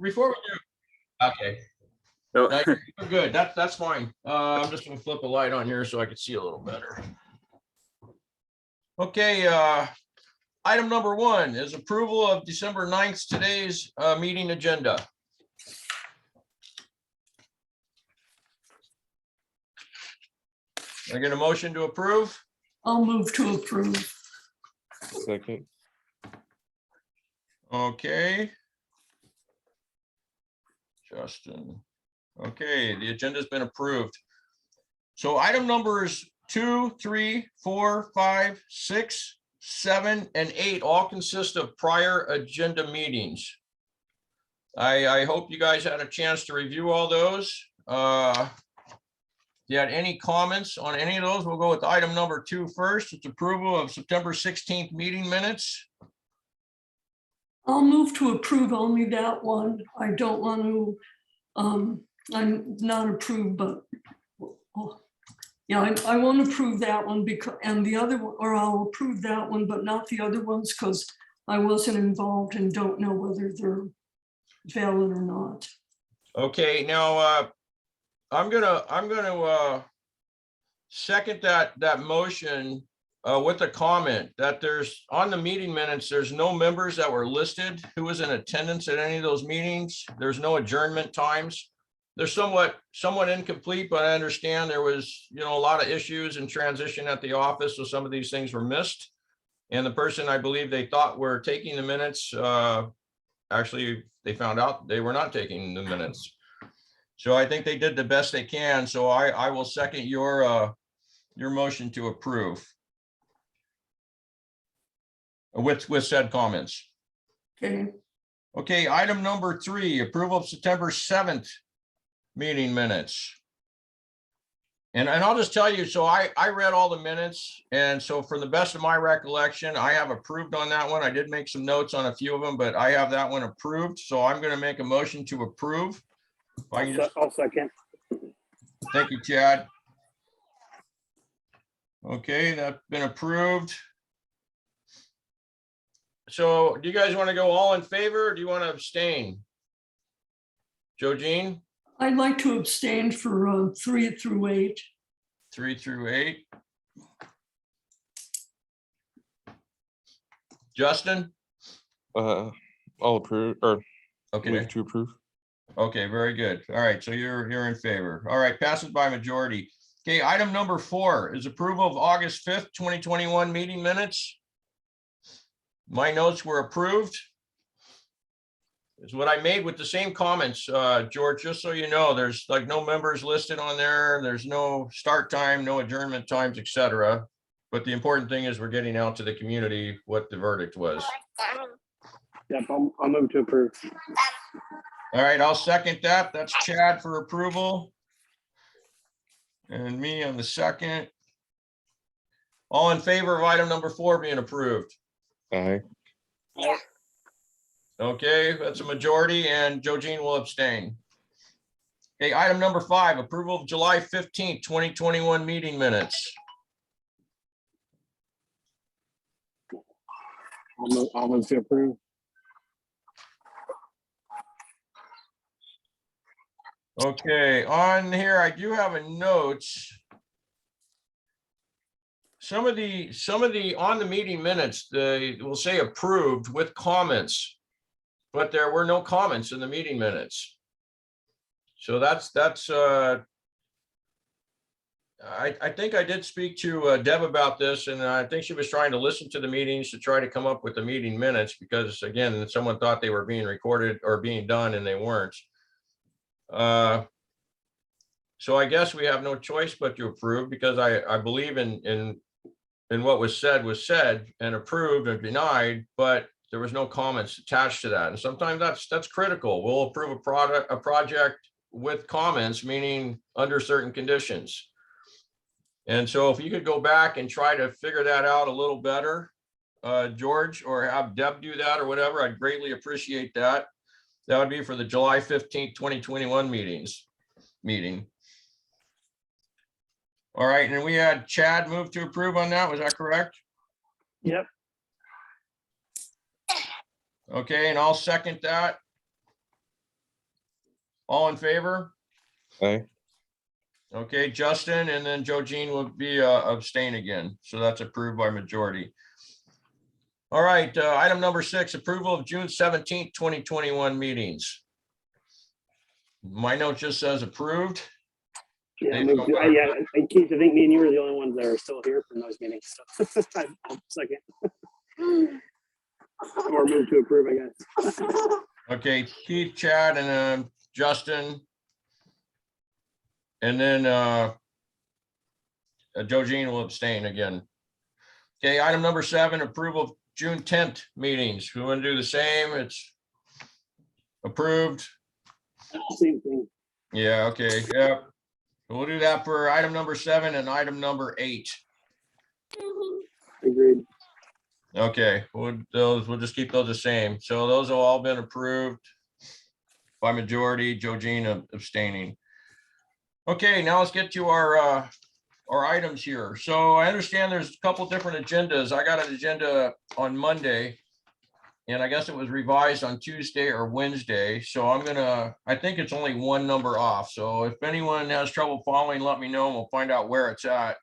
before we do, okay, No, no, you're good. That's fine. I'm just gonna flip a light on here so I can see a little better. Okay, item number 1 is approval of December 9th, today's meeting agenda. I get a motion to approve? I'll move to approve. second. Okay. Justin. Okay, the agenda's been approved. So item numbers 2, 3, 4, 5, 6, 7, and 8 all consist of prior agenda meetings. I hope you guys had a chance to review all those. If you had any comments on any of those, we'll go with item number 2 first. It's approval of September 16th meeting minutes. I'll move to approve only that one. I don't want to, I'm not approved, but yeah, I won't approve that one because, and the other one, or I'll approve that one, but not the other ones because I wasn't involved and don't know whether they're valid or not. Okay, now I'm gonna second that motion with a comment that there's on the meeting minutes, there's no members that were listed who was in attendance at any of those meetings. There's no adjournment times. They're somewhat incomplete, but I understand there was, a lot of issues and transition at the office, so some of these things were missed. And the person I believe they thought were taking the minutes, actually they found out they were not taking the minutes. So I think they did the best they can. So I will second your motion to approve with said comments. Okay, Okay, item number 3, approval of September 7th meeting minutes. And I'll just tell you, so I read all the minutes, and so for the best of my recollection, I have approved on that one. I did make some notes on a few of them, but I have that one approved. So I'm going to make a motion to approve. If I can just- I'll second. Thank you, Chad. Okay, that's been approved. So do you guys want to go all in favor, or do you want to abstain? Joe Jean, I'd like to abstain for 3 through 8. 3 through 8. Justin? I'll approve or Okay. move to approve. Okay, very good. All right, so you're in favor. All right, passes by majority. Okay, item number 4 is approval of August 5th, 2021 meeting minutes. My notes were approved. Is what I made with the same comments, George, just so you know, there's like no members listed on there. There's no start time, no adjournment times, etc. But the important thing is we're getting out to the community what the verdict was. Yep, I'll move to approve. All right, I'll second that. That's Chad for approval. And me on the second. All in favor of item number 4 being approved? Aye. Okay, that's a majority, and Joe Jean will abstain. Okay, item number 5, approval of July 15th, 2021 meeting minutes. I'll move to approve. Okay, on here, I do have a notes. Some of the on the meeting minutes, they will say approved with comments, but there were no comments in the meeting minutes. So that's I think I did speak to Deb about this, and I think she was trying to listen to the meetings to try to come up with the meeting minutes, because again, someone thought they were being recorded or being done and they weren't. So I guess we have no choice but to approve, because I believe in what was said and approved and denied, but there was no comments attached to that. And sometimes that's critical. We'll approve a project with comments, meaning under certain conditions. And so if you could go back and try to figure that out a little better, George, or have Deb do that or whatever, I'd greatly appreciate that. That would be for the July 15th, 2021 meeting. All right, and we had Chad move to approve on that. Was that correct? Yep. Okay, and I'll second that. All in favor? Aye. Okay, Justin, and then Joe Jean will be abstain again. So that's approved by majority. All right, item number 6, approval of June 17th, 2021 meetings. My note just says approved. Yeah, Hey, so far. yeah, Keith, I think me and you are the only ones that are still here from those meetings. So I'll second. Or move to approve, I guess. Okay, Keith, Chad, and Justin. And then Joe Jean will abstain again. Okay, item number 7, approval of June 10th meetings. We want to do the same. It's approved. Same thing. Yeah, okay, yeah. We'll do that for item number 7 and item number 8. Agreed. Okay, we'll just keep those the same. So those have all been approved by majority, Joe Jean abstaining. Okay, now let's get to our items here. So I understand there's a couple different agendas. I got an agenda on Monday, and I guess it was revised on Tuesday or Wednesday. So I think it's only one number off. So if anyone has trouble following, let me know and we'll find out where it's at.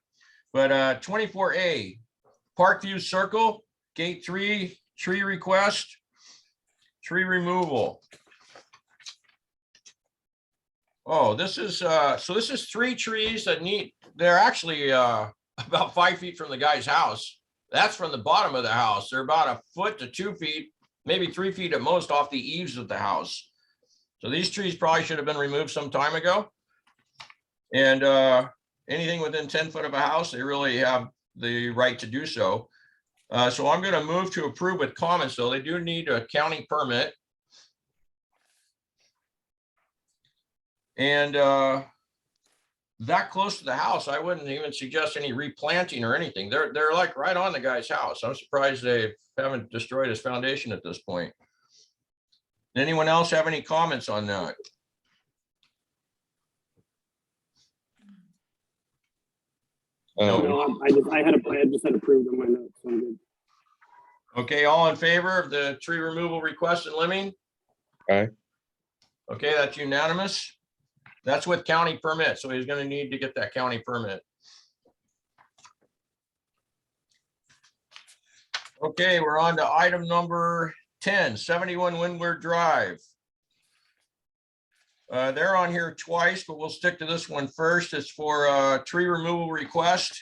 But 24A, Parkview Circle, Gate 3, tree request, tree removal. Oh, this is, so this is 3 trees that they're actually about 5 feet from the guy's house. That's from the bottom of the house. They're about 1 foot to 2 feet, maybe 3 feet at most off the eaves of the house. So these trees probably should have been removed some time ago. And anything within 10 foot of a house, they really have the right to do so. So I'm going to move to approve with comments, though. They do need a county permit. And that close to the house, I wouldn't even suggest any replanting or anything. They're like right on the guy's house. I'm surprised they haven't destroyed his foundation at this point. Anyone else have any comments on that? No, I just had approved on my notes. So I'm good. Okay, all in favor of the tree removal request and limbing? Aye. Okay, that's unanimous. That's with county permit, so he's going to need to get that county permit. Okay, we're on to item number 10, 71 Windward Drive. They're on here twice, but we'll stick to this one first. It's for a tree removal request.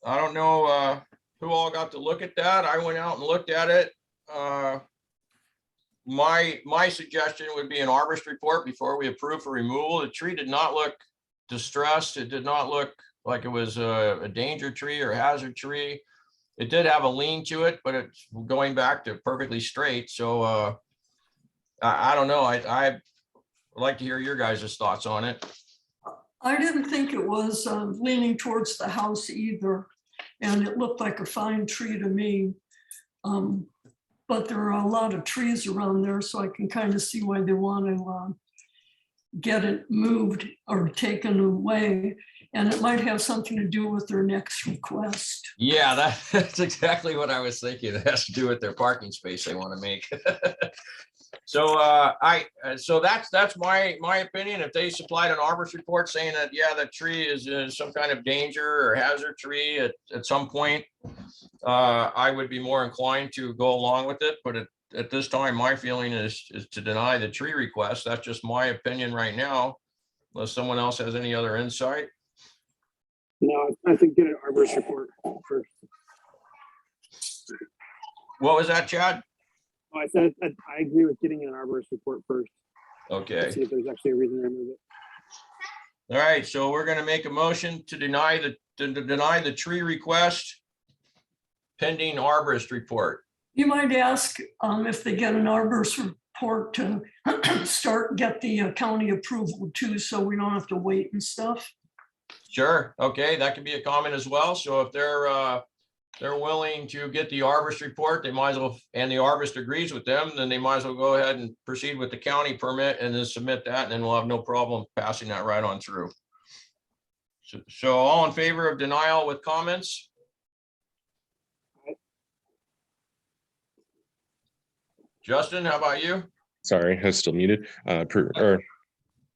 I don't know who all got to look at that. I went out and looked at it. My suggestion would be an arborist report before we approve for removal. The tree did not look distressed. It did not look like it was a danger tree or hazard tree. It did have a lean to it, but it's going back to perfectly straight. So I don't know. I'd like to hear your guys' thoughts on it. I didn't think it was leaning towards the house either, and it looked like a fine tree to me. But there are a lot of trees around there, so I can kind of see why they want to get it moved or taken away. And it might have something to do with their next request. Yeah, that's exactly what I was thinking. It has to do with their parking space they want to make. So so that's my opinion. If they supplied an arborist report saying that, yeah, that tree is some kind of danger or hazard tree at some point, I would be more inclined to go along with it. But at this time, my feeling is to deny the tree request. That's just my opinion right now, unless someone else has any other insight. No, I think get an arborist report first. What was that, Chad? Oh, I said I agree with getting an arborist report first. Okay. See if there's actually a reason to remove it. All right, so we're going to make a motion to deny the tree request pending arborist report. You might ask if they get an arborist report to get the county approval too, so we don't have to wait and stuff. Sure. Okay, that can be a comment as well. So if they're willing to get the arborist report, they might as well, and the arborist agrees with them, then they might as well go ahead and proceed with the county permit and then submit that, and then we'll have no problem passing that right on through. So all in favor of denial with comments? Justin, how about you? Sorry, I was still muted. Or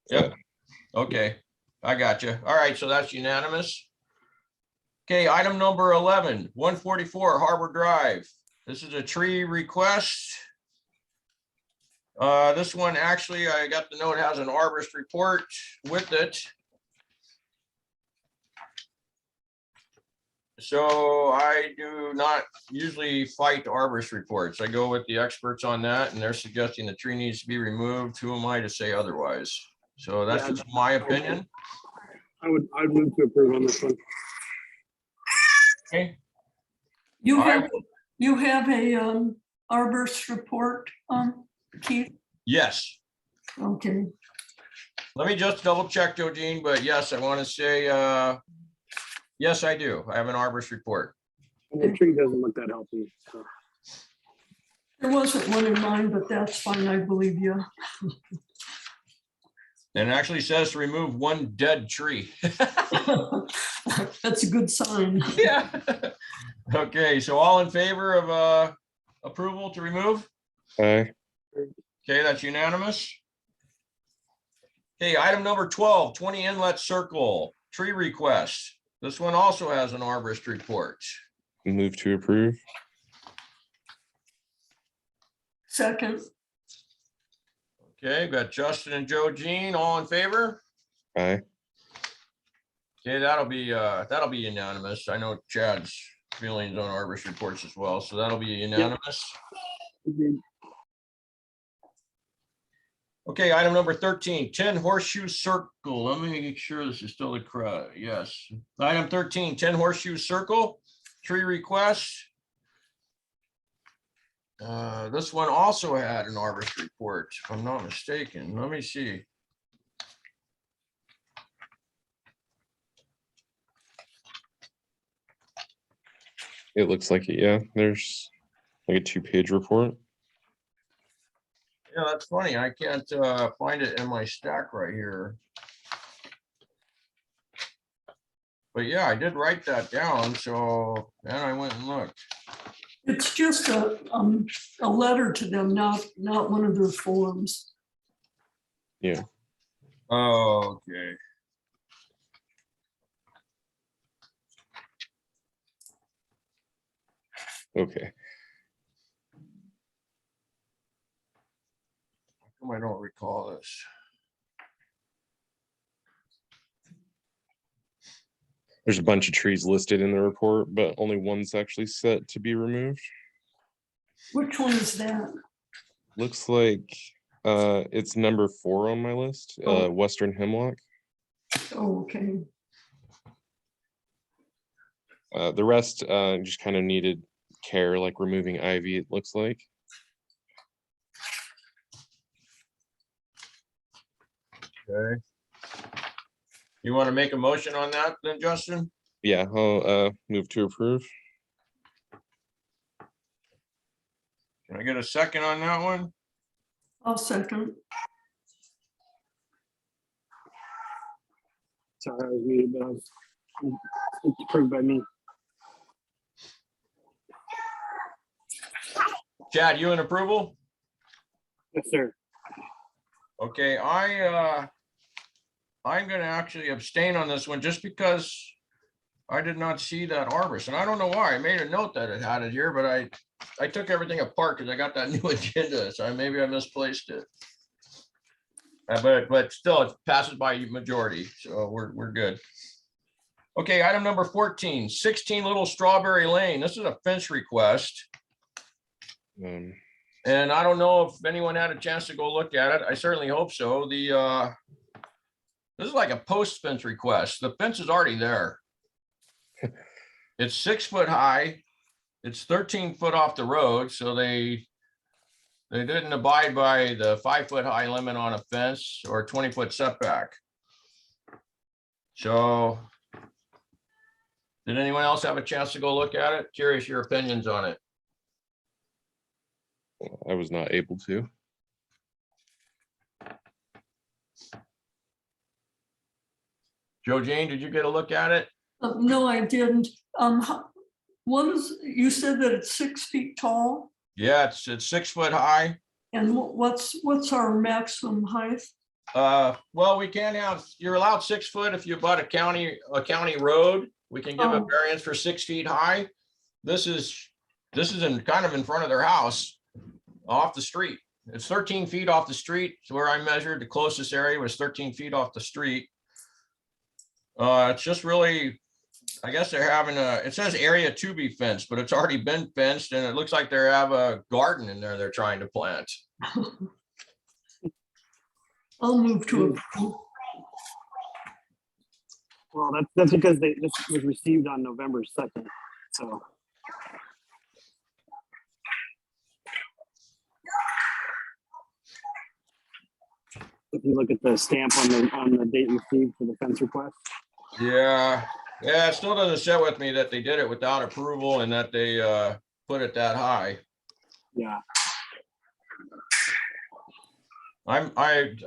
Yep. Okay, I got you. All right, so that's unanimous. Okay, item number 11, 144 Harbor Drive. This is a tree request. This one, actually, I got the note, has an arborist report with it. So I do not usually fight arborist reports. I go with the experts on that, and they're suggesting the tree needs to be removed. Who am I to say otherwise? So that's Yeah. just my opinion. I'd move to approve on this one. Okay. You I- have a arborist report, Keith? Yes. Okay, Let me just double check, Joe Jean, but yes, I want to say, yes, I do. I have an arborist report. And the tree doesn't look that healthy. So. there wasn't one in mind, but that's fine, I believe you. And it actually says to remove one dead tree. That's a good sign. Yeah. Okay, so all in favor of approval to remove? aye. Okay, that's unanimous. Okay, item number 12, 20 Inlet Circle, tree request. This one also has an arborist report. Move to approve. Second, Okay, got Justin and Joe Jean, all in favor? Aye. Okay, that'll be unanimous. I know Chad's feelings on arborist reports as well, so that'll be unanimous. Okay, item number 13, 10 Horseshoe Circle. Let me make sure this is still the correct. Yes. Item 13, 10 Horseshoe Circle, tree request. This one also had an arborist report, if I'm not mistaken. Let me see. It looks like it, yeah. There's like a 2-page report. Yeah, that's funny. I can't find it in my stack right here. But yeah, I did write that down, so then I went and looked. it's just a letter to them, not one of their forms. Yeah. Oh, okay. Okay. How come I don't recall this? There's a bunch of trees listed in the report, but only one's actually set to be removed. Which one is that? Looks like it's number 4 on my list, Oh. Western Hemlock. Oh, okay. The rest just kind of needed care, like removing ivy, it looks like. Okay. You want to make a motion on that then, Justin? Yeah, I'll move to approve. Can I get a second on that one? I'll second. Sorry, I was muted, but it's approved by me. Chad, you in approval? Yes, sir. Okay, I'm gonna actually abstain on this one just because I did not see that arborist, and I don't know why. I made a note that it had it here, but I took everything apart because I got that new agenda, so maybe I misplaced it. But still, it passes by majority, so we're good. Okay, item number 14, 16 Little Strawberry Lane. This is a fence request. And I don't know if anyone had a chance to go look at it. I certainly hope so. This is like a post fence request. The fence is already there. It's 6 foot high. It's 13 foot off the road, so they didn't abide by the 5 foot high limit on a fence or 20 foot setback. So did anyone else have a chance to go look at it? Curious your opinions on it. I was not able to. Joe Jane, did you get a look at it? No, I didn't. What is, you said that it's 6 feet tall Yeah, it's 6 foot high. And what's our maximum height? Well, we can have, you're allowed 6 foot if you bought a county road. We can give a Oh. variance for 6 feet high. This is in kind of in front of their house, off the street. It's 13 feet off the street. So where I measured, the closest area was 13 feet off the street. It's just really, I guess they're having it says area to be fenced, but it's already been fenced, and it looks like they have a garden in there they're trying to plant. I'll move to approve. Well, that's because this was received on November 2nd. So. If you look at the stamp on the date received for the fence request. Yeah, it still doesn't sit with me that they did it without approval and that they put it that high. Yeah. I'd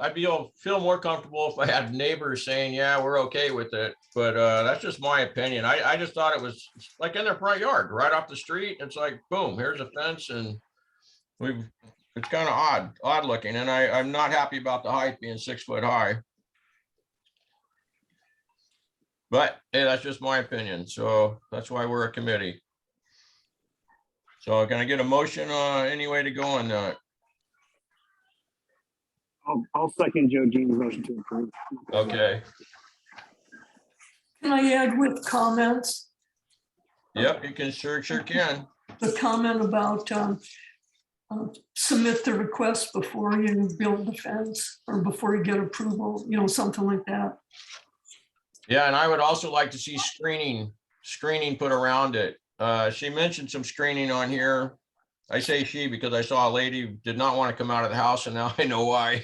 feel more comfortable if I had neighbors saying, yeah, we're okay with it, but that's just my opinion. I just thought it was like in their front yard, right off the street. It's like, boom, here's a fence, and it's kind of odd looking, and I'm not happy about the height being 6 foot high. But hey, that's just my opinion, so that's why we're a committee. So can I get a motion any way to go on that? I'll second Joe Jean's motion to approve. Okay. Can I add with comments? Yep, you can sure can. The comment about submit the request before you build the fence or before you get approval, something like that. Yeah, and I would also like to see screening put around it. She mentioned some screening on here. I say she because I saw a lady who did not want to come out of the house, and now I know why.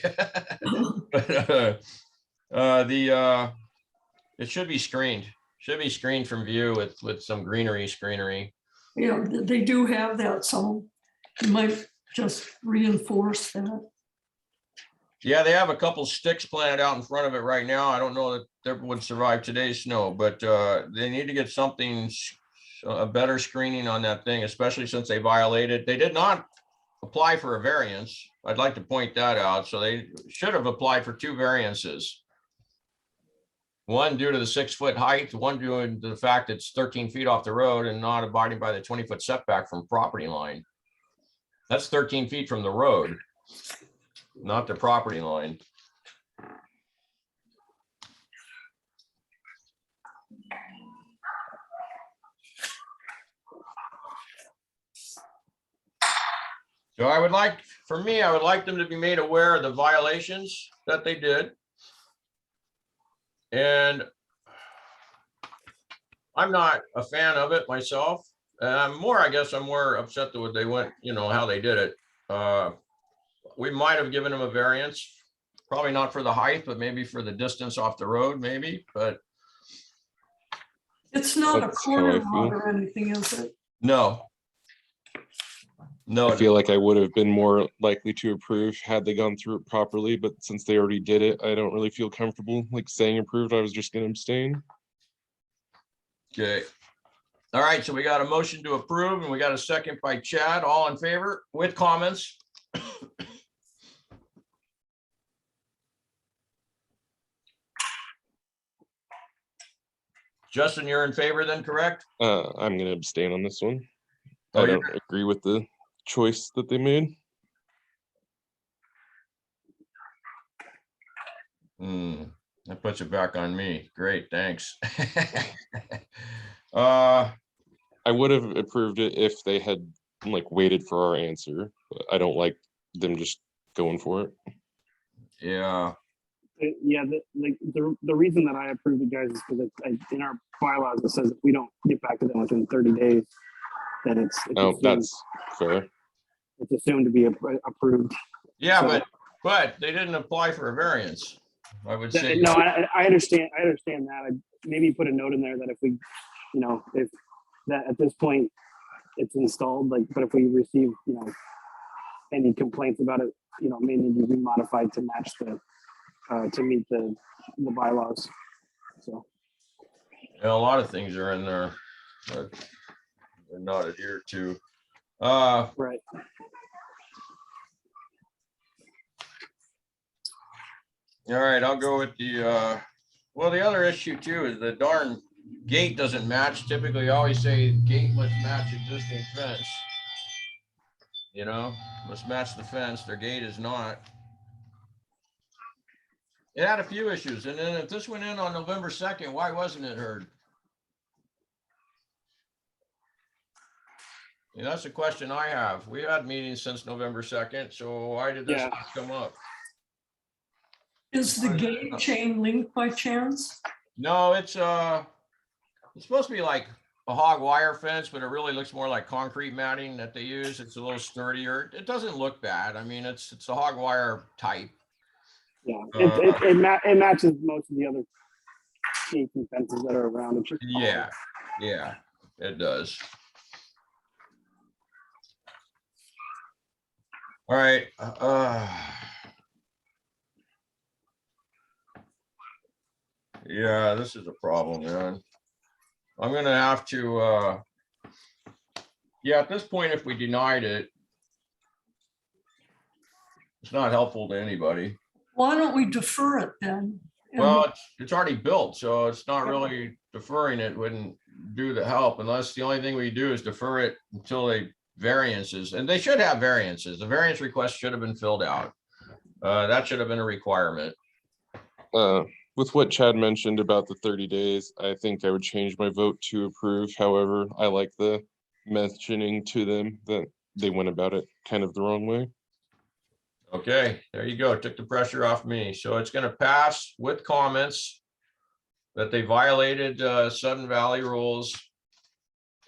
But it should be screened. Should be screened from view with some screenery. Yeah, they do have that, so you might just reinforce that. Yeah, they have a couple sticks planted out in front of it right now. I don't know that they would survive today's snow, but they need to get something, a better screening on that thing, especially since they violated. They did not apply for a variance. I'd like to point that out. So they should have applied for 2 variances. One due to the 6 foot height, one due to the fact it's 13 feet off the road and not abiding by the 20-foot setback from property line. That's 13 feet from the road, not the property line. So I would like them to be made aware of the violations that they did. And I'm not a fan of it myself. I guess I'm more upset that they went, how they did it. We might have given them a variance, probably not for the height, but maybe for the distance off the road, maybe, but. It's not a That's how I corner feel. lot or anything, is it? No. No, I feel like I would have been more likely to approve had they gone through it properly, but since they already did it, I don't really feel comfortable saying approved. I was just gonna abstain. okay. All right, so we got a motion to approve and we got a second by Chad. All in favor with comments? Justin, you're in favor then, correct? I'm gonna abstain on this one. Oh, I don't agree with the choice that they made. That puts it back on me. Great, thanks. I would have approved it if they had waited for our answer, but I don't like them just going for it. Yeah. Yeah, the reason that I approved it, guys, is because in our bylaws it says if we don't get back to them within 30 days, then it's Oh, that's fair. It's assumed to be approved. Yeah, So- but they didn't apply for a variance. I would say. No, I understand. I understand that. I'd maybe put a note in there that if we, if that at this point it's installed, but if we receive, any complaints about it, may need to be modified to match to meet the bylaws. So. A lot of things are in there that they're not adhered to. Right. All right, I'll go with the, well, the other issue too is the darn gate doesn't match. Typically, I always say gate must match existing fence. You know, must match the fence. Their gate is not. It had a few issues, and then if this went in on November 2nd, why wasn't it heard? Yeah, that's a question I have. We had meetings since November 2nd, so why did this Yeah. not come up? Is the gate chain link by chance? No, it's supposed to be like a hog wire fence, but it really looks more like concrete matting that they use. It's a little sturdier. It doesn't look bad. I mean, it's a hog wire type. Yeah, it matches most of the other gates and fences that are around. It's just Yeah, it does. All right. Yeah, this is a problem, man. I'm gonna have to, yeah, at this point, if we denied it, it's not helpful to anybody. Why don't we defer it then? And Well, it's already built, so it's not really deferring it wouldn't do the help unless the only thing we do is defer it until they variances, and they should have variances. The variance request should have been filled out. That should have been a requirement. With what Chad mentioned about the 30 days, I think I would change my vote to approve. However, I like the mentioning to them that they went about it kind of the wrong way. Okay, there you go. Took the pressure off me. So it's gonna pass with comments that they violated Sudden Valley rules.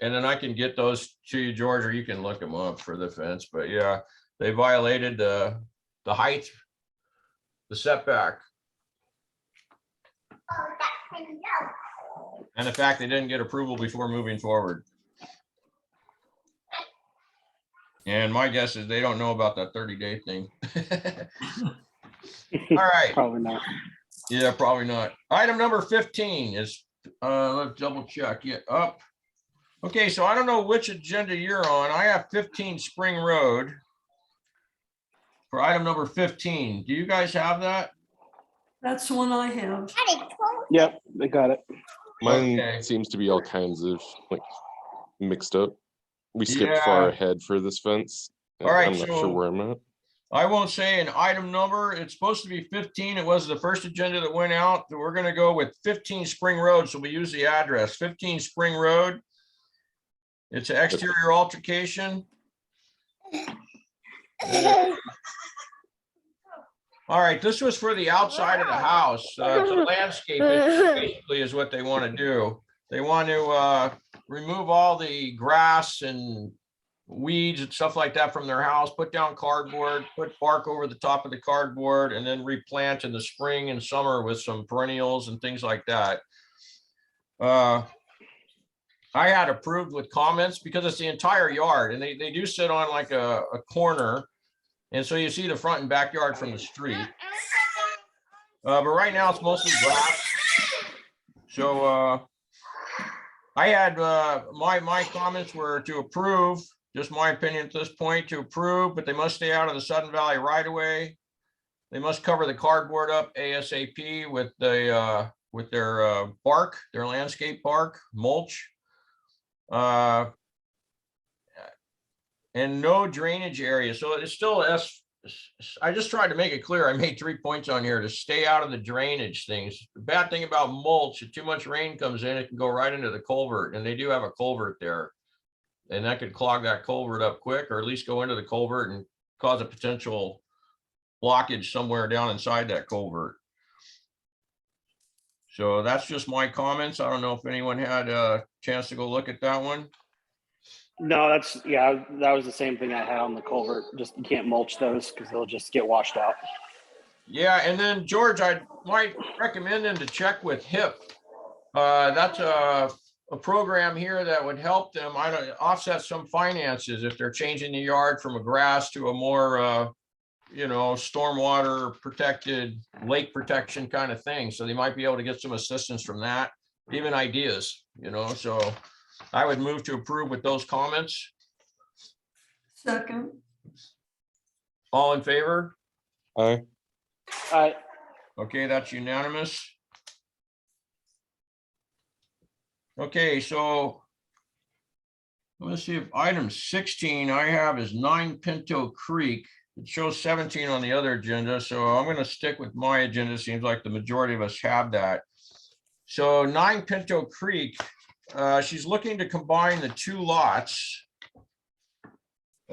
And then I can get those to you, George, or you can look them up for the fence. But yeah, they violated the height, the setback. And the fact they didn't get approval before moving forward. And my guess is they don't know about that 30-day thing. All right. probably not. Yeah, probably not. Item number 15 is, let's double check. Yeah, up. Okay, so I don't know which agenda you're on. I have 15 Spring Road for item number 15. Do you guys have that? that's the one I have. Yep, they got it. Mine Okay. seems to be all kinds of like mixed up. We skipped Yeah. far ahead for this fence. All right, I'm not so- sure where I'm at. I won't say an item number. It's supposed to be 15. It was the first agenda that went out. We're going to go with 15 Spring Road. So we use the address 15 Spring Road. It's an exterior altercation. All right, this was for the outside of the house. It's a landscape, basically is what they want to do. They want to remove all the grass and weeds and stuff like that from their house, put down cardboard, put bark over the top of the cardboard, and then replant in the spring and summer with some perennials and things like that. I had approved with comments because it's the entire yard, and they do sit on like a corner. And so you see the front and backyard from the street. But right now it's mostly grass. So I had my comments were to approve, just my opinion at this point, to approve, but they must stay out of the Sudden Valley right away. They must cover the cardboard up ASAP with the with their bark, their landscape bark, mulch. And no drainage area. So it's still I just tried to make it clear. I made 3 points on here to stay out of the drainage things. The bad thing about mulch, if too much rain comes in, it can go right into the culvert, and they do have a culvert there. And that could clog that culvert up quick, or at least go into the culvert and cause a potential blockage somewhere down inside that culvert. So that's just my comments. I don't know if anyone had a chance to go look at that one. No, that was the same thing I had on the culvert. Just you can't mulch those because they'll just get washed out. Yeah, and then George, I might recommend them to check with HIP. That's a program here that would help them offset some finances if they're changing the yard from a grass to a more, stormwater protected lake protection kind of thing. So they might be able to get some assistance from that, even ideas, so I would move to approve with those comments. Second, All in favor? Aye. Okay, that's unanimous. Okay, so let's see if item 16 I have is 9 Pinto Creek. It shows 17 on the other agenda, so I'm going to stick with my agenda. Seems like the majority of us have that. So 9 Pinto Creek, she's looking to combine the 2 lots.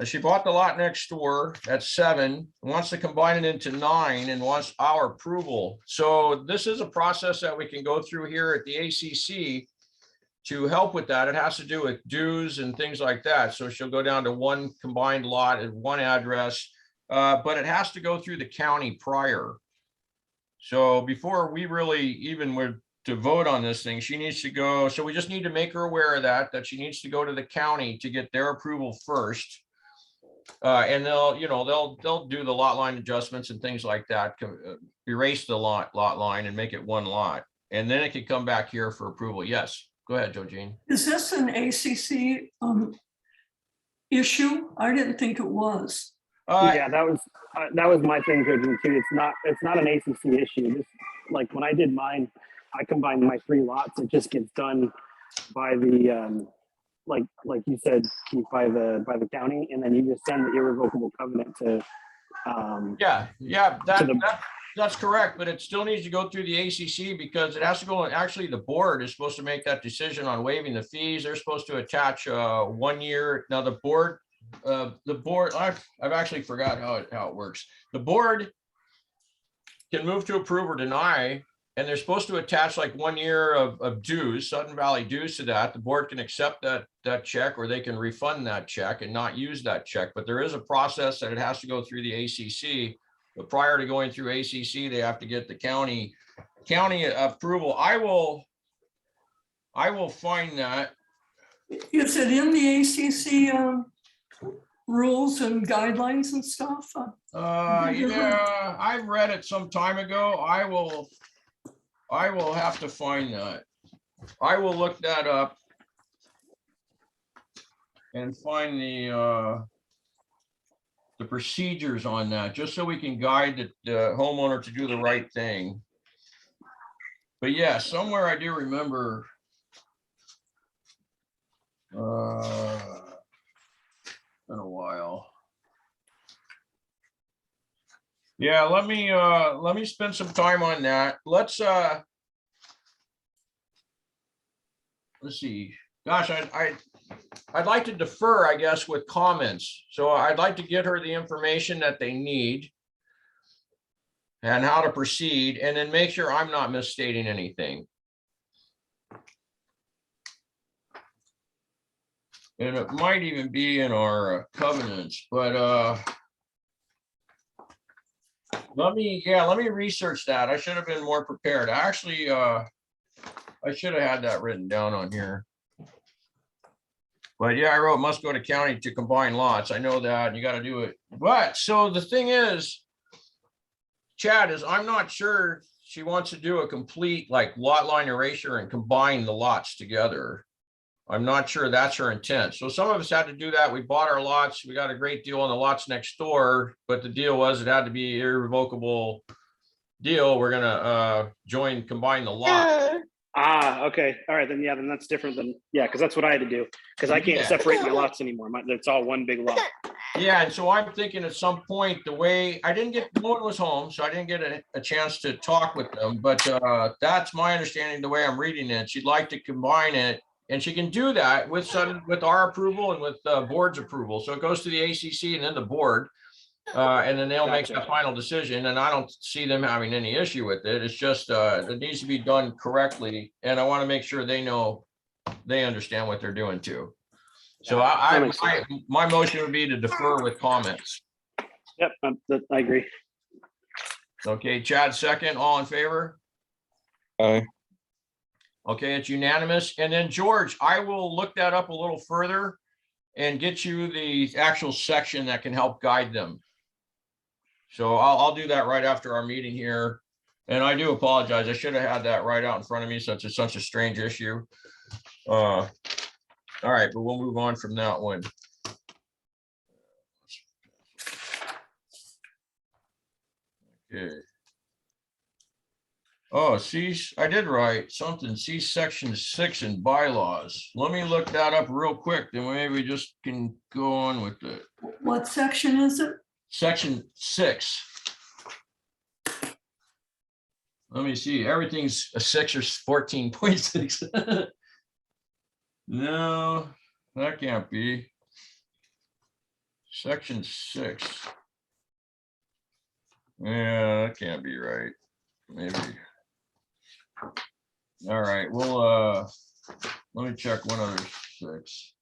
She bought the lot next door at 7, wants to combine it into 9 and wants our approval. So this is a process that we can go through here at the ACC to help with that. It has to do with dues and things like that. So she'll go down to 1 combined lot at 1 address, but it has to go through the county prior. So before we really even were to vote on this thing, she needs to go. So we just need to make her aware of that she needs to go to the county to get their approval first. And they'll do the lot line adjustments and things like that, erase the lot line and make it 1 lot. And then it could come back here for approval. Yes, go ahead, Joe Jean. Is this an ACC issue? I didn't think it was. Yeah, that was my thing, Judging too. It's not an ACC issue. This, like when I did mine, I combined my 3 lots. It just gets done by the like you said, Keith, by the county, and then you just send the irrevocable covenant to. That's correct, but it still needs to go through the ACC because it has to go. Actually, the board is supposed to make that decision on waiving the fees. They're supposed to attach 1 year. Now the board, I've actually forgot how it works. The board can move to approve or deny, and they're supposed to attach like 1 year of dues, Sudden Valley dues to that. The board can accept that check, or they can refund that check and not use that check. But there is a process that it has to go through the ACC. But prior to going through ACC, they have to get the county approval. I will find that. Is it in the ACC rules and guidelines and stuff? Yeah, I read it some time ago. I will have to find that. I will look that up and find the procedures on that, just so we can guide the homeowner to do the right thing. But yeah, somewhere I do remember. Been a while. Yeah, let me spend some time on that. Let's see. Gosh, I'd like to defer, I guess, with comments. So I'd like to get her the information that they need and how to proceed, and then make sure I'm not misstating anything. And it might even be in our covenants, but let me research that. I should have been more prepared. Actually, I should have had that written down on here. But yeah, I wrote must go to county to combine lots. I know that, and you got to do it. But so the thing is, Chad, is I'm not sure she wants to do a complete like lot line erasure and combine the lots together. I'm not sure that's her intent. So some of us had to do that. We bought our lots. We got a great deal on the lots next door, but the deal was it had to be irrevocable deal. We're gonna combine the lot. Okay. All right, then that's different than, because that's what I had to do, because I can't separate my lots anymore. It's all one big lot. Yeah, and so I'm thinking at some point, no one was home, so I didn't get a chance to talk with them, but that's my understanding, the way I'm reading it. She'd like to combine it, and she can do that with our approval and with the board's approval. So it goes to the ACC and then the board, and then they'll make that final decision. And I don't see them having any issue with it. It's just it needs to be done correctly, and I want to make sure they understand what they're doing too. So my motion would be to defer with comments. Yep, I agree. Okay, Chad, second. All in favor? Aye. Okay, it's unanimous. And then George, I will look that up a little further and get you the actual section that can help guide them. So I'll do that right after our meeting here. And I do apologize. I should have had that right out in front of me since it's such a strange issue. All right, but we'll move on from that one. Okay. Oh, see, I did write something, see section 6 in bylaws. Let me look that up real quick, then maybe we just can go on with it. What section is it? Section 6. Let me see, everything's a 6 or 14.6. No, that can't be. Section 6. Yeah, that can't be right. Maybe. All right, well, let me check one other 6.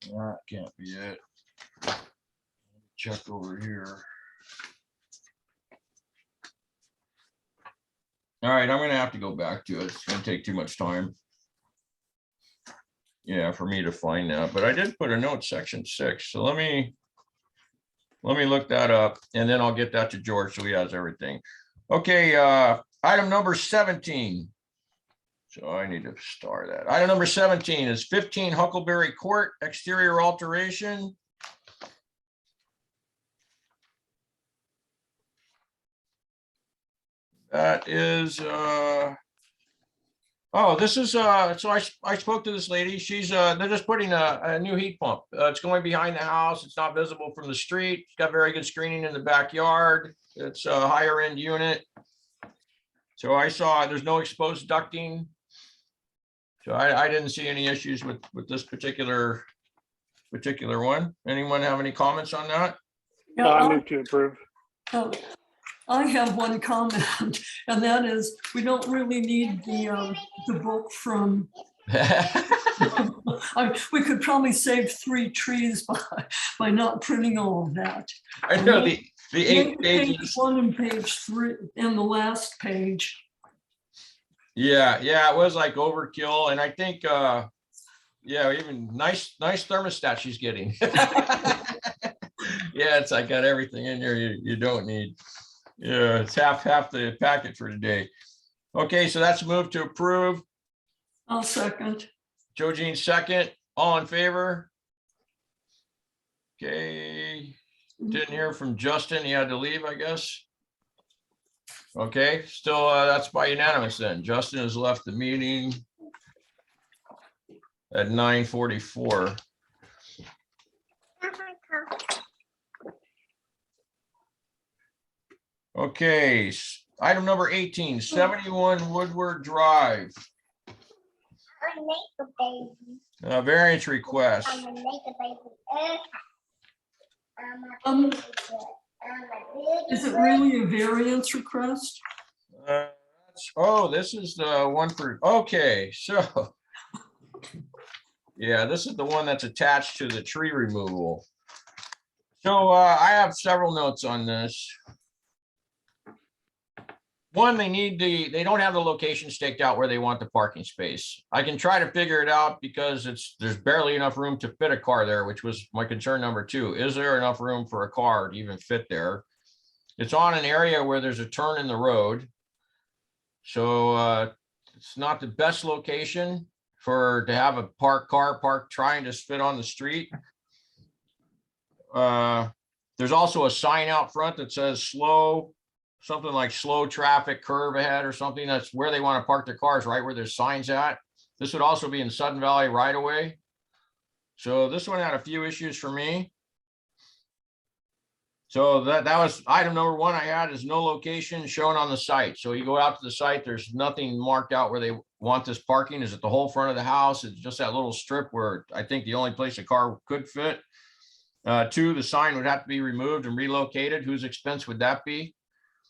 That can't be it. Check over here. All right, I'm gonna have to go back to it. It's gonna take too much time. Yeah, for me to find that, but I did put a note section 6. So let me look that up and then I'll get that to George so he has everything. Okay, item number 17. So I need to star that. Item number 17 is 15 Huckleberry Court, exterior alteration. That is, oh, this is, so I spoke to this lady. She's, they're just putting a new heat pump. It's going behind the house. It's not visible from the street. It's got very good screening in the backyard. It's a higher end unit. So I saw there's no exposed ducting. So I didn't see any issues with this particular one. Anyone have any comments on that? Yeah, I move to approve. I have one comment, and that is, we don't really need the book from, we could probably save 3 trees by not printing all of that. I know the 8 Page pages. 1 and page 3 and the last page. Yeah, it was like overkill, and I think, yeah, even nice thermostat she's getting. Yeah, it's I got everything in here you don't need. Yeah, it's half the packet for today. Okay, so that's moved to approve. I'll second. Joe Jean second. All in favor? Okay, didn't hear from Justin. He had to leave, I guess. Okay, still, that's by unanimous then. Justin has left the meeting at 9:44. Okay, item number 18, 71 Windward Drive. Variance request. Is it really a variance request? Oh, this is the one for, okay, so. Yeah, this is the one that's attached to the tree removal. So I have several notes on this. One, they don't have the location staked out where they want the parking space. I can try to figure it out because there's barely enough room to fit a car there, which was my concern number 2. Is there enough room for a car to even fit there? It's on an area where there's a turn in the road. So it's not the best location to have a car parked trying to fit on the street. There's also a sign out front that says something like slow traffic curve ahead or something. That's where they want to park their cars, right where there's signs at. This would also be in Sudden Valley right away. So this one had a few issues for me. So that was item number 1 I had is no location shown on the site. So you go out to the site, there's nothing marked out where they want this parking. Is it the whole front of the house? It's just that little strip where I think the only place a car could fit. 2, the sign would have to be removed and relocated. Whose expense would that be?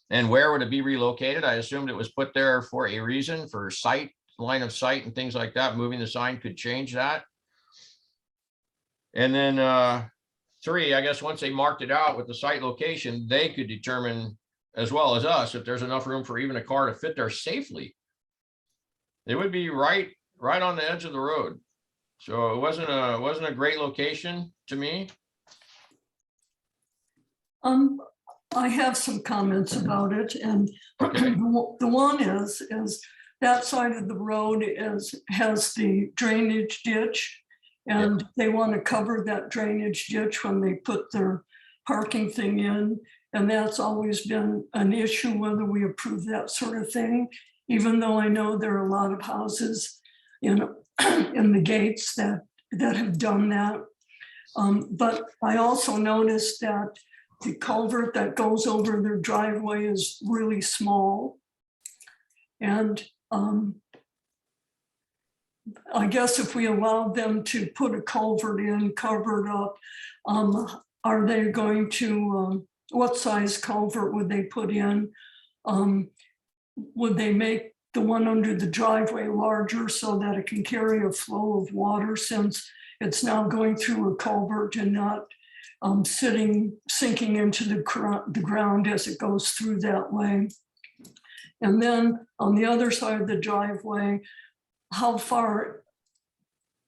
And where would it be relocated? I assumed it was put there for a reason, for sight, line of sight and things like that. Moving the sign could change that. And then 3, I guess once they marked it out with the site location, they could determine, as well as us, if there's enough room for even a car to fit there safely. It would be right on the edge of the road. So it wasn't a great location to me. I have some comments about it, and Okay. the one is that side of the road has the drainage ditch, and they want to cover that drainage ditch when they put their parking thing in. And that's always been an issue, whether we approve that sort of thing, even though I know there are a lot of houses, you know, in the gates that have done that. But I also noticed that the culvert that goes over their driveway is really small. And I guess if we allowed them to put a culvert in, cover it up, are they going to, what size culvert would they put in? Would they make the one under the driveway larger so that it can carry a flow of water, since it's now going through a culvert and not sinking into the ground as it goes through that way? And then on the other side of the driveway, how far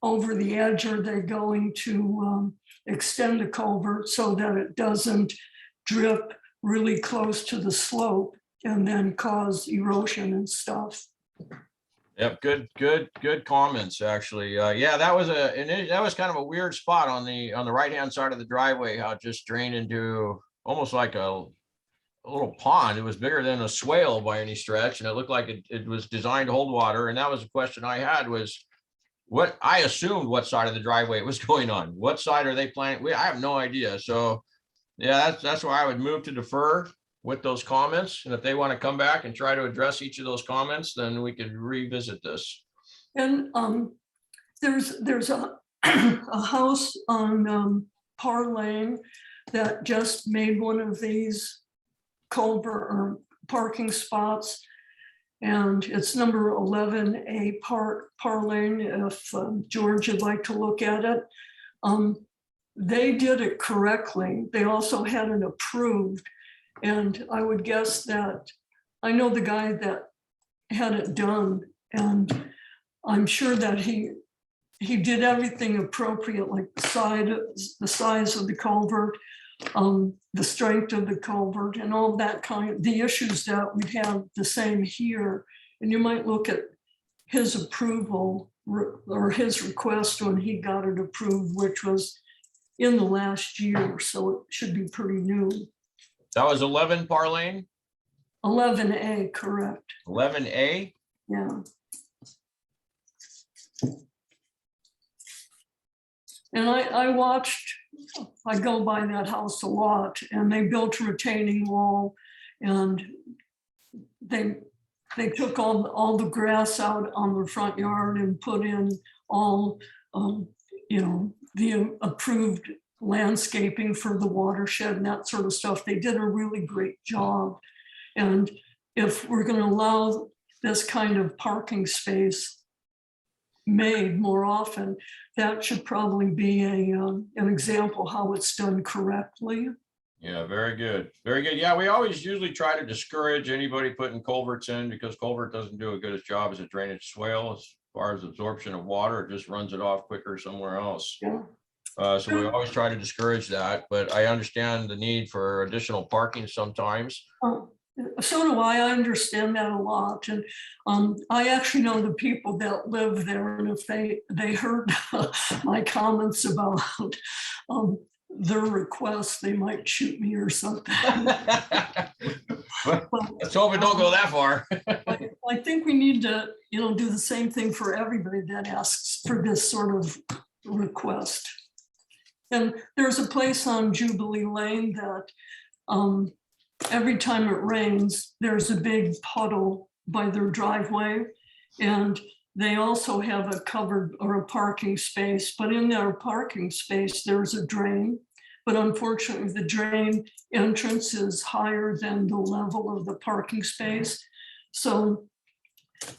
over the edge are they going to extend the culvert so that it doesn't drip really close to the slope and then cause erosion and stuff? Yep, good comments, actually. Yeah, that was kind of a weird spot on the right-hand side of the driveway, how it just drained into almost like a little pond. It was bigger than a swale by any stretch, and it looked like it was designed to hold water. And that was a question I had, was what I assumed what side of the driveway it was going on. What side are they planning? I have no idea. So yeah, that's why I would move to defer with those comments. And if they want to come back and try to address each of those comments, then we could revisit this. And there's a house on Parr Lane that just made one of these culvert or parking spots, and it's number 11A Parr Lane. If George would like to look at it, they did it correctly. They also had it approved, and I would guess that I know the guy that had it done, and I'm sure that he did everything appropriate, like the size of the culvert, the strength of the culvert, and all that the issues that we have the same here. And you might look at his approval or his request when he got it approved, which was in the last year, so it should be pretty new. That was 11 Parr Lane? 11A, correct. 11A? Yeah. And I go by that house a lot, and they built a retaining wall, and they took all the grass out on the front yard and put in all, the approved landscaping for the watershed and that sort of stuff. They did a really great job. And if we're going to allow this kind of parking space made more often, that should probably be an example how it's done correctly. Yeah, very good. Very good. Yeah, we always usually try to discourage anybody putting culverts in, because culvert doesn't do a good job as a drainage swale as far as absorption of water. It just runs it off quicker somewhere else. Yeah. So we always try to discourage that, but I understand the need for additional parking sometimes. So do I. I understand that a lot. And I actually know the people that live there, and if they heard my comments about their request, they might shoot me or something. Let's hope it don't go that far. I think we need to, do the same thing for everybody that asks for this sort of request. And there's a place on Jubilee Lane that every time it rains, there's a big puddle by their driveway. And they also have a covered or a parking space, but in their parking space, there's a drain. But unfortunately, the drain entrance is higher than the level of the parking space. So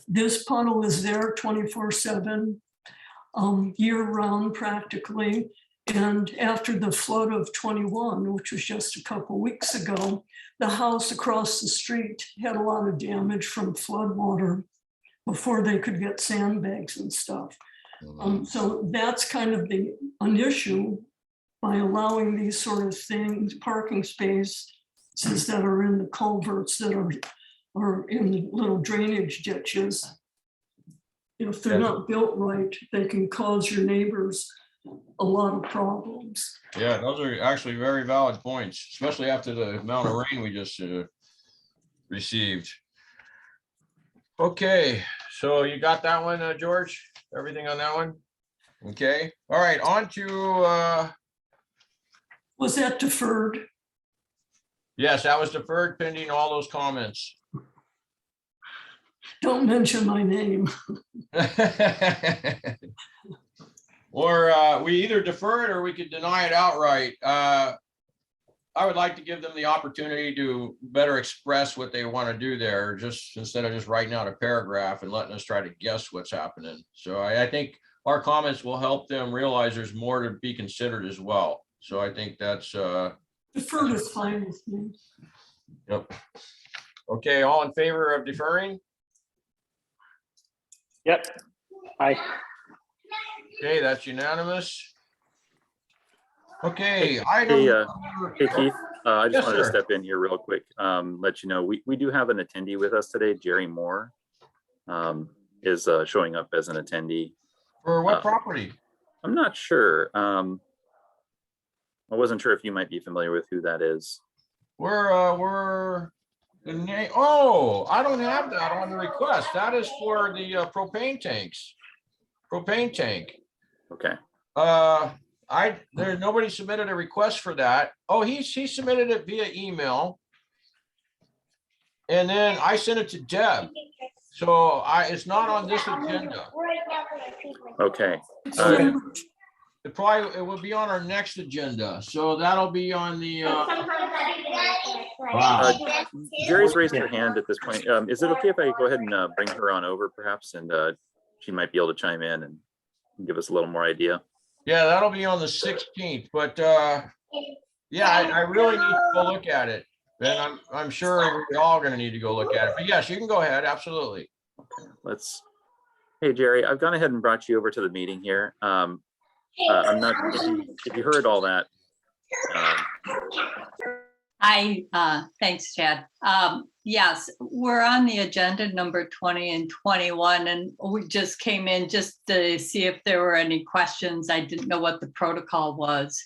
this puddle is there 24/7, year round practically. And after the flood of 21, which was just a couple weeks ago, the house across the street had a lot of damage from flood water before they could get sandbags and stuff. So that's kind of an issue by allowing these sort of things, parking spaces that are in the culverts, that are in the little drainage ditches. If they're not built right, they can cause your neighbors a lot of problems. Yeah, those are actually very valid points, especially after the amount of rain we just received. Okay, so you got that one, George? Everything on that one? Okay, all right, on to, Was that deferred? yes, that was deferred pending all those comments. Don't mention my name. Or we either defer it or we could deny it outright. I would like to give them the opportunity to better express what they want to do there, just instead of just writing out a paragraph and letting us try to guess what's happening. So I think our comments will help them realize there's more to be considered as well. So I think that's Deferred is fine with me. yep. Okay, all in favor of deferring? Yep. Okay, that's unanimous. Okay, Hey, item. Hey Keith, I just Yes, wanted to sir. step in here real quick, let you know, we do have an attendee with us today, Jerry Moore. Is showing up as an attendee. For what property? I'm not sure. I wasn't sure if you might be familiar with who that is. We're the name. Oh, I don't have that on the request. That is for the propane tanks. Propane tank. Okay, There's nobody submitted a request for that. Oh, he submitted it via email. And then I sent it to Deb. So it's not on this agenda. okay. It's Uh, number- It will be on our next agenda. So that'll be on the, Jerry's raised her hand at this point. Is it okay if I go ahead and bring her on over perhaps, and she might be able to chime in and give us a little more idea? yeah, that'll be on the 16th, but yeah, I really need to go look at it. And I'm sure we're all gonna need to go look at it. But yes, you can go ahead, absolutely. Hey, Jerry, I've gone ahead and brought you over to the meeting here. I'm not, if you heard all that. Thanks, Chad. Yes, we're on the agenda number 20 and 21, and we just came in just to see if there were any questions. I didn't know what the protocol was.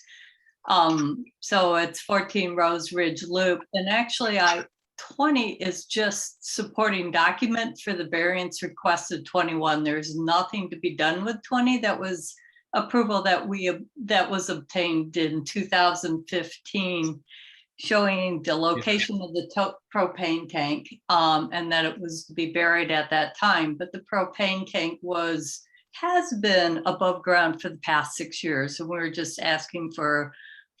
So it's 14 Rose Ridge Loop, and actually 20 is just supporting document for the variance requested 21. There's nothing to be done with 20. That was approval that was obtained in 2015, showing the location of the propane tank, and that it was to be buried at that time. But the propane tank has been above ground for the past 6 years. So we're just asking for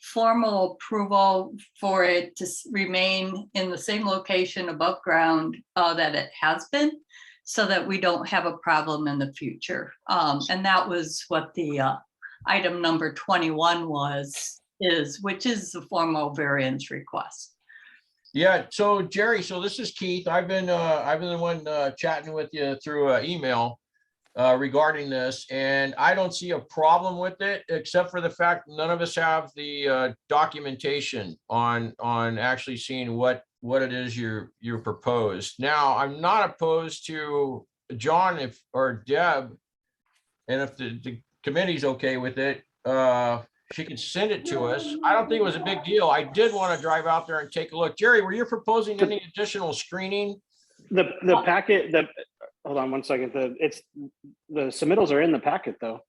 formal approval for it to remain in the same location above ground that it has been, so that we don't have a problem in the future. And that was what the item number 21 which is the formal variance request. Yeah, so Jerry, so this is Keith. I've been the one chatting with you through email regarding this, and I don't see a problem with it, except for the fact none of us have the documentation on actually seeing what it is you proposed. Now, I'm not opposed to John or Deb, and if the committee's okay with it, she can send it to us. I don't think it was a big deal. I did want to drive out there and take a look. Jerry, were you proposing any additional screening? The packet, hold on one second. The submittals are in the packet though.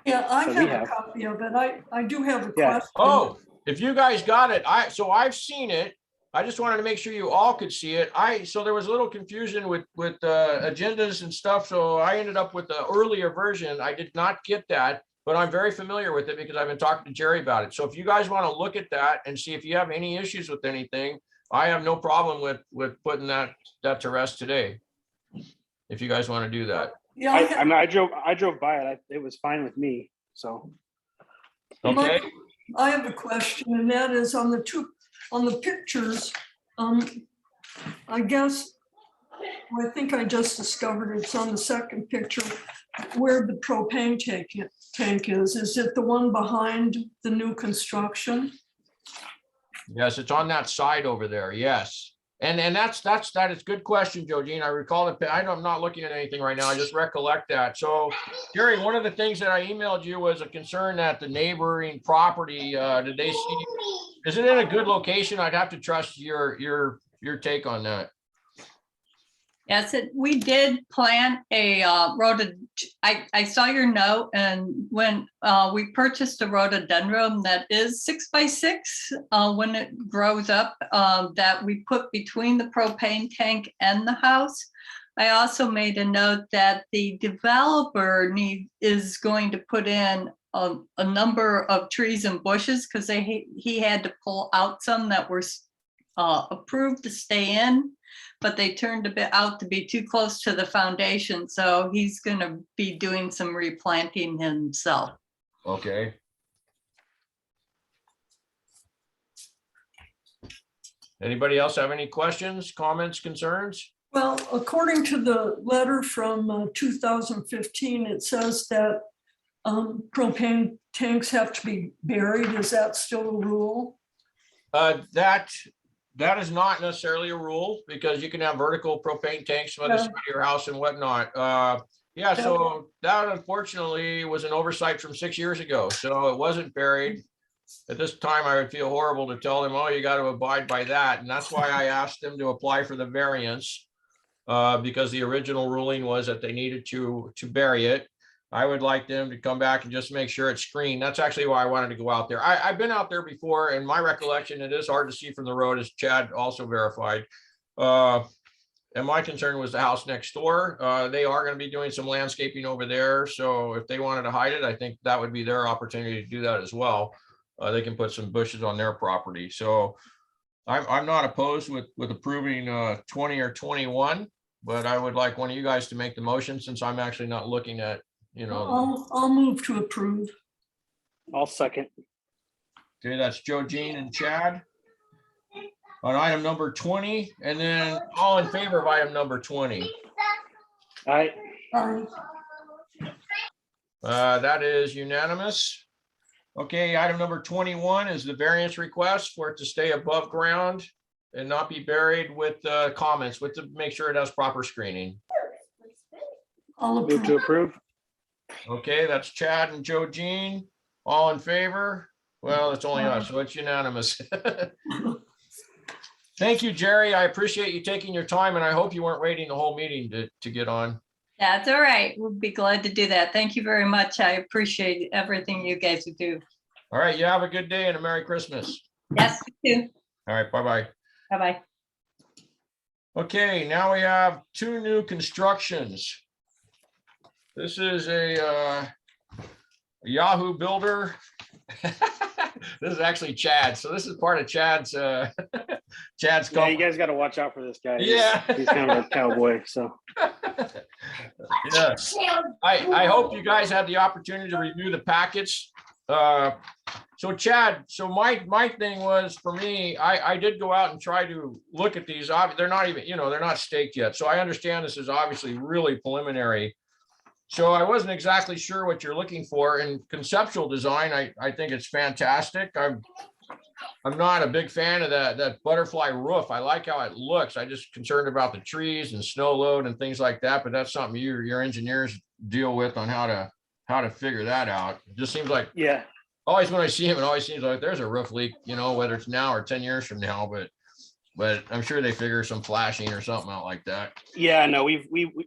Yeah, I So we have a have. copy of it. I do have a Yeah. question. Oh, if you guys got it, so I've seen it. I just wanted to make sure you all could see it. So there was a little confusion with agendas and stuff. So I ended up with the earlier version. I did not get that, but I'm very familiar with it because I've been talking to Jerry about it. So if you guys want to look at that and see if you have any issues with anything, I have no problem with putting that to rest today. If you guys want to do that. Yeah, I drove by it. It was fine with me. So Okay. I have a question, and that is on the pictures. I guess, I think I just discovered it's on the second picture where the propane tank is. Is it the one behind the new construction? Yes, it's on that side over there. Yes. And that is good question, Joe Jean. I recall it. I'm not looking at anything right now. I just recollect that. So Jerry, one of the things that I emailed you was a concern that the neighboring property, did they see, is it in a good location? I'd have to trust your take on that. Yes, we did plan a I saw your note, and when we purchased a rhododendron that is 6x6, when it grows up, that we put between the propane tank and the house. I also made a note that the developer is going to put in a number of trees and bushes because he had to pull out some that were approved to stay in, but they turned out to be too close to the foundation. So he's going to be doing some replanting himself. Okay. Anybody else have any questions, comments, concerns? Well, according to the letter from 2015, it says that propane tanks have to be buried. Is that still a rule? That is not necessarily a rule because you can have vertical propane tanks by the side of your house and whatnot. Yeah, so that unfortunately was an oversight from 6 years ago. So it wasn't buried. At this time, I would feel horrible to tell them, oh, you got to abide by that. And that's why I asked them to apply for the variance because the original ruling was that they needed to bury it. I would like them to come back and just make sure it's screened. That's actually why I wanted to go out there. I've been out there before, and my recollection, it is hard to see from the road, as Chad also verified. And my concern was the house next door. They are going to be doing some landscaping over there. So if they wanted to hide it, I think that would be their opportunity to do that as well. They can put some bushes on their property. So I'm not opposed with approving 20 or 21, but I would like one of you guys to make the motion since I'm actually not looking at, you know. I'll move to approve. I'll second. Okay, that's Joe Jean and Chad on item number 20, and then all in favor of item number 20. All right. That is unanimous. Okay, item number 21 is the variance request for it to stay above ground and not be buried with comments, with to make sure it has proper screening. I'll Move to approve. Okay, that's Chad and Joe Jean. All in favor? Well, it's only us, so it's unanimous. Thank you, Jerry. I appreciate you taking your time, and I hope you weren't waiting the whole meeting to get on. That's all right. We'll be glad to do that. Thank you very much. I appreciate everything you guys do. All right, you have a good day and a Merry Christmas. Yes, you too. All right, bye-bye. Bye-bye. Okay, now we have two new constructions. This is a Yahoo builder. This is actually Chad. So this is part of Chad's Chad's Yeah, company. you guys got to watch out for this guy. Yeah. He's kind of a cowboy. So Yeah. I hope you guys had the opportunity to review the packets. So Chad, so my thing was, for me, I did go out and try to look at these. They're not even, they're not staked yet. So I understand this is obviously really preliminary. So I wasn't exactly sure what you're looking for in conceptual design. I think it's fantastic. I'm not a big fan of that butterfly roof. I like how it looks. I just concerned about the trees and snow load and things like that, but that's something your engineers deal with on how to figure that out. It just seems like, yeah, always when I see him, it always seems like there's a roof leak, whether it's now or 10 years from now, but I'm sure they figure some flashing or something out like that. yeah. No,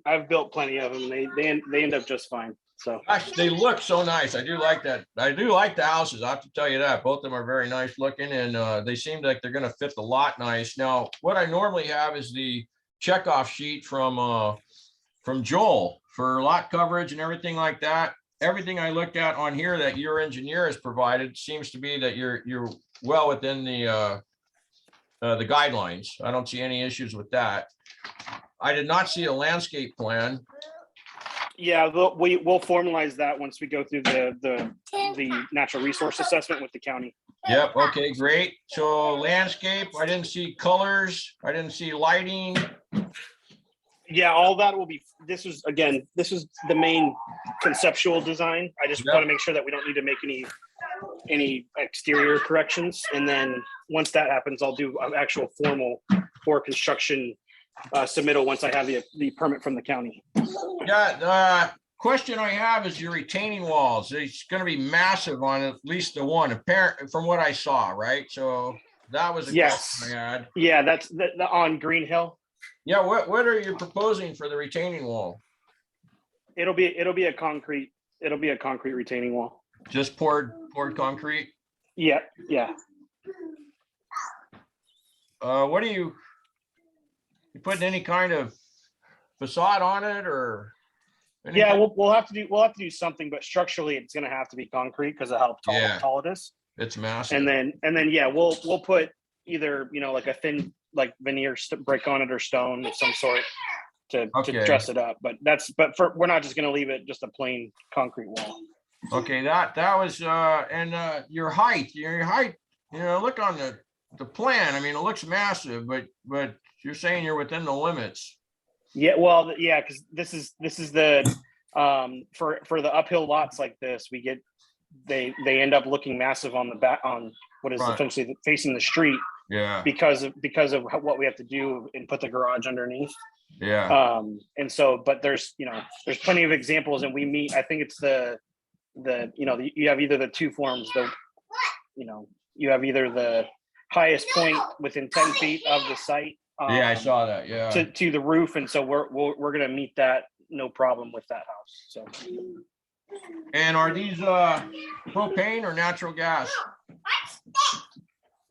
I've built plenty of them. They end up just fine. So Gosh, they look so nice. I do like that. I do like the houses. I have to tell you that. Both of them are very nice looking, and they seem like they're going to fit the lot nice. Now, what I normally have is the checkoff sheet from Joel for lot coverage and everything like that. Everything I looked at on here that your engineer has provided seems to be that you're well within the guidelines. I don't see any issues with that. I did not see a landscape plan. yeah, we'll formalize that once we go through the natural resource assessment with the county. Yep. Okay, great. So landscape, I didn't see colors. I didn't see lighting. Yeah, all that will be, this is the main conceptual design. I just want to make sure that we don't need to make any exterior corrections. And then once that happens, I'll do an actual formal for construction submittal once I have the permit from the county. Yeah, question I have is your retaining walls. It's gonna be massive on at least the one, apparent from what I saw, right? So that was a Yes. question I had. Yeah, that's the on Green Hill. Yeah, what are you proposing for the retaining wall? It'll be a concrete retaining wall. Just poured concrete? Yeah. What are you putting any kind of facade on it or? anything? Yeah, we'll have to do something, but structurally it's gonna have to be concrete because of how Yeah. tall it is. It's massive. And then yeah, we'll put either, like a thin like veneer brick on it or stone of some sort to Okay. dress it up. But we're not just gonna leave it just a plain concrete wall. Okay, that was, and your height, look on the plan. I mean, it looks massive, but you're saying you're within the limits. Yeah, well, yeah, because this is the for the uphill lots like this, we get they end up looking massive on the back on what is Right. essentially facing the street Yeah, because of what we have to do and put the garage underneath. yeah, And so, but there's plenty of examples, and we meet. I think it's you have either the two forms. You have either the highest point within 10 feet of the site. yeah, I saw that, yeah. To the roof, and so we're gonna meet that, no problem with that house. So And are these propane or natural gas?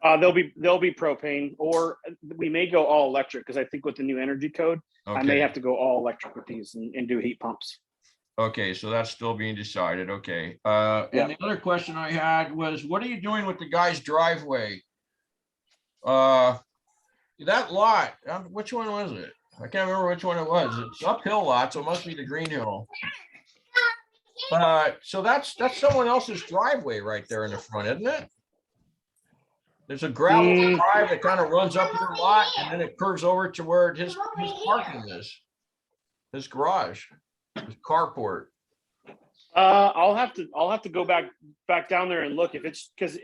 they'll be propane, or we may go all electric because I think with the new energy code, I may Okay, have to go all electric with these and do heat pumps. okay, so that's still being decided, okay. Yeah. And the other question I had was, what are you doing with the guy's driveway? That lot, which one was it? I can't remember which one it was. It's uphill lot, so it must be the Green Hill. So that's someone else's driveway right there in the front, isn't it? There's a gravel drive that kind of runs up your lot and then it curves over to where his parking is. His garage, his carport. I'll have to go back down there and look if it's because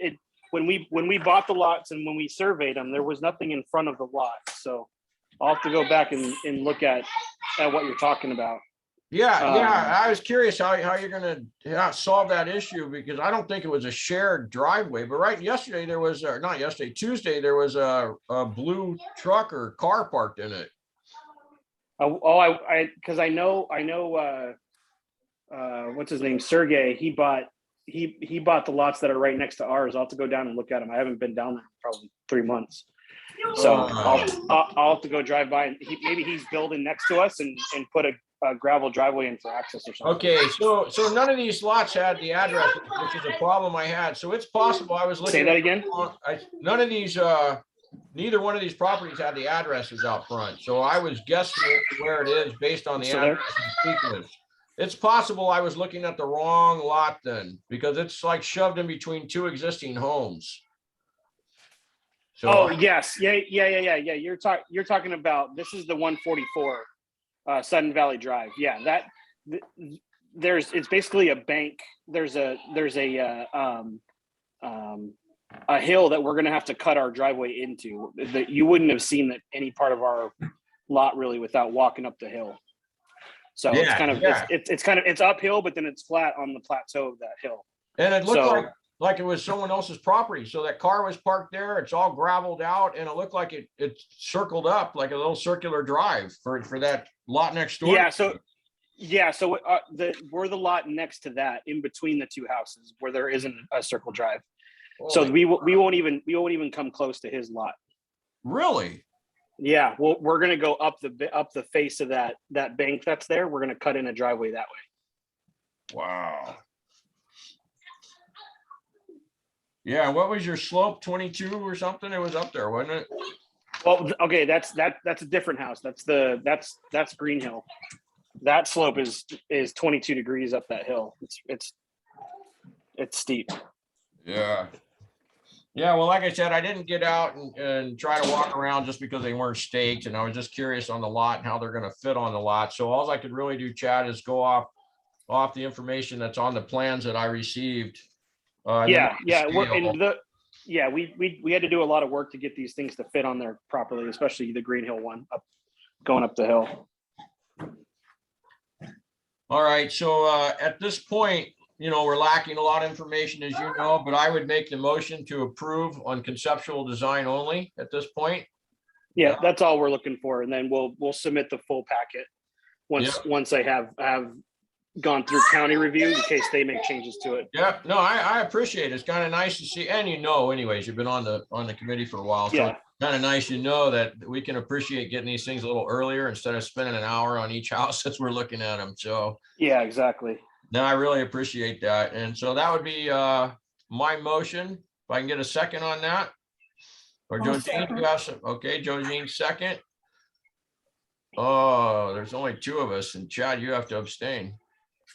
when we bought the lots and when we surveyed them, there was nothing in front of the lot. So I'll have to go back and look at what you're talking about. Yeah, I was curious how you're gonna solve that issue because I don't think it was a shared driveway, but yesterday there was, not yesterday, Tuesday, there was a blue truck or car parked in it. Because I know what's his name, Sergey. He bought the lots that are right next to ours. I'll have to go down and look at them. I haven't been down there in probably 3 months. So I'll have to go drive by and maybe he's building next to us and put a gravel driveway in for access or something. Okay, so none of these lots had the address, which is a problem I had. So it's possible I was looking. Say that again? None of these, neither one of these properties had the addresses out front. So I was guessing where it is based on the So there- address and sequence. It's possible I was looking at the wrong lot then, because it's like shoved in between two existing homes. So Oh yes, yeah. You're talking about, this is the 144 Sudden Valley Drive. Yeah, it's basically a bank. There's a hill that we're gonna have to cut our driveway into. That you wouldn't have seen that any part of our lot really without walking up the hill. So it's Yeah, kind of yeah. it's uphill, but then it's flat on the plateau of that hill. And it looked So- like it was someone else's property. So that car was parked there. It's all gravelled out and it looked like it circled up like a little circular drive for that lot next door. So we're the lot next to that, in between the two houses where there isn't a circle drive. So Holy- we won't even come close to his lot. Really? Yeah, well, we're gonna go up the face of that bank that's there. We're gonna cut in a driveway that way. Wow. Yeah, what was your slope? 22 or something? It was up there, wasn't it? Well, okay, that's a different house. That's Green Hill. That slope is 22 degrees up that hill. It's steep. Yeah. Yeah, well, like I said, I didn't get out and try to walk around just because they weren't staked, and I was just curious on the lot and how they're gonna fit on the lot. So all I could really do, Chad, is go off the information that's on the plans that I received. And then Yeah. scale. yeah, we had to do a lot of work to get these things to fit on there properly, especially the Green Hill one going up the hill. All right, so at this point, we're lacking a lot of information, as you know, but I would make the motion to approve on conceptual design only at this point. Yeah, that's all we're looking for. And then we'll submit the full packet once I have gone through county review in case they make changes to it. Yep, no, I appreciate it. It's kind of nice to see, and anyways, you've been on the committee for a while. So Yeah. it's kind of nice, that we can appreciate getting these things a little earlier instead of spending an hour on each house as we're looking at them. So Yeah, exactly. no, I really appreciate that. And so that would be my motion. If I can get a second on that. Or I'll Joe Jean, second. you have some, okay, Joe Jean, second. Oh, there's only two of us, and Chad, you have to abstain.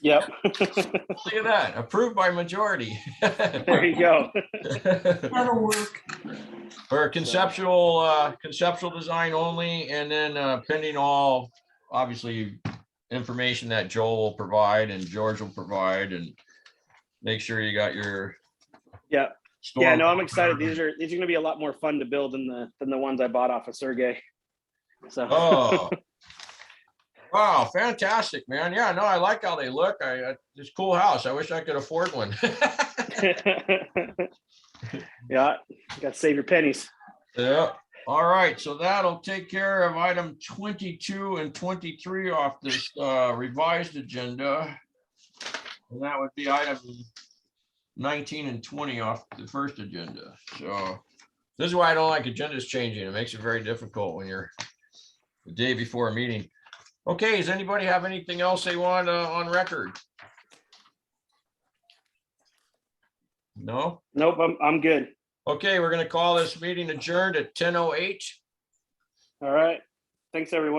Yep. Look at that, approved by majority. There you go. That'll work. For conceptual design only, and then pending all, obviously, information that Joel will provide and George will provide, and make sure you got your. Yeah. storm- Yeah, no, I'm excited. These are gonna be a lot more fun to build than the ones I bought off of Sergey. So Oh. Wow, fantastic, man. Yeah, no, I like how they look. It's a cool house. I wish I could afford one. yeah, you got to save your pennies. Yeah, all right, so that'll take care of item 22 and 23 off this revised agenda. And that would be item 19 and 20 off the first agenda. So this is why I don't like agendas changing. It makes it very difficult when you're the day before a meeting. Okay, does anybody have anything else they want on record? No? Nope, I'm good. Okay, we're gonna call this meeting adjourned at 10:08. All right. Thanks, everyone.